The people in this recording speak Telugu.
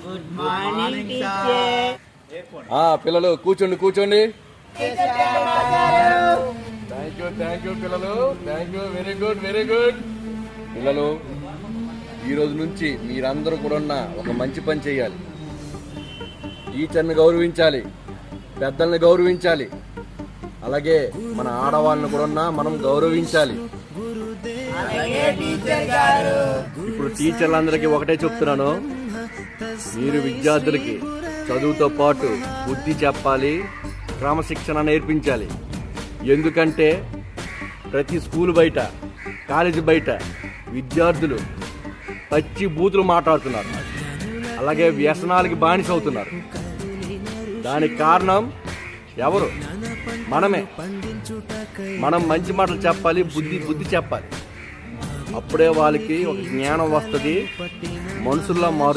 Good morning teacher. పిల్లలు కూర్చోండి కూర్చోండి. థ్యాంక్ యూ పిల్లలు, thank you. Very good very good. పిల్లలు, ఈ రోజు నుంచి మీరందరూ కూడా ఒక మంచి పని చేయాలి. టీచర్ని గౌరవించాలి, పెద్దల్ని గౌరవించాలి, అలాగే మన ఆడవాళ్ళని కూడా మనం గౌరవించాలి. ఇప్పుడు టీచర్లందరికీ ఒకటే చెప్తున్నాను, మీరు విద్యార్థులకి చదువుతో పాటు బుద్ధి చెప్పాలి, క్రమశిక్షణ నేర్పించాలి. ఎందుకంటే ప్రతి స్కూల్ బయట, కాలేజీ బయట విద్యార్థులు పచ్చి బూతులు మాట్లాడుతున్నారు, అలాగే వ్యసనాలకి బానిస అవుతున్నారు. దానికి కారణం ఎవరు? మనమే. మనం మంచి మాటలు చెప్పాలి, బుద్ధి చెప్పాలి. అప్పుడే వాళ్ళకి ఒక జ్ఞానం వస్తుంది, మనుషుల్లా మారుతుంది.